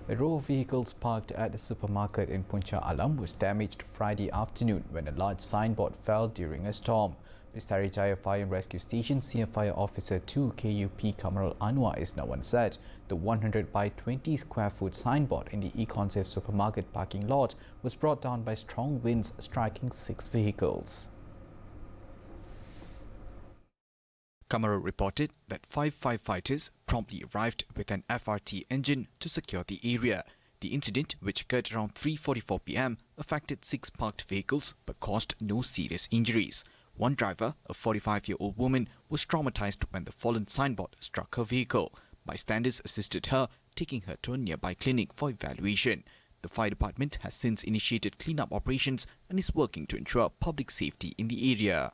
A row of vehicles parked at a supermarket in Puncak Alam was damaged Friday afternoon when a large signboard fell during a storm. Vistarijaya Fire and Rescue Station Senior Fire Officer 2 KUP Kamarul Anwar is now on set. The 100 by 20 square foot signboard in the Econsafe supermarket parking lot was brought down by strong winds striking 6 vehicles. Kamarul reported that 5 firefighters promptly arrived with an FRT engine to secure the area. The incident, which occurred around 3:44 p.m., affected 6 parked vehicles but caused no serious injuries. One driver, a 45-year-old woman, was traumatized when the fallen signboard struck her vehicle. Bystanders assisted her, taking her to a nearby clinic for evaluation. The fire department has since initiated clean-up operations and is working to ensure public safety in the area.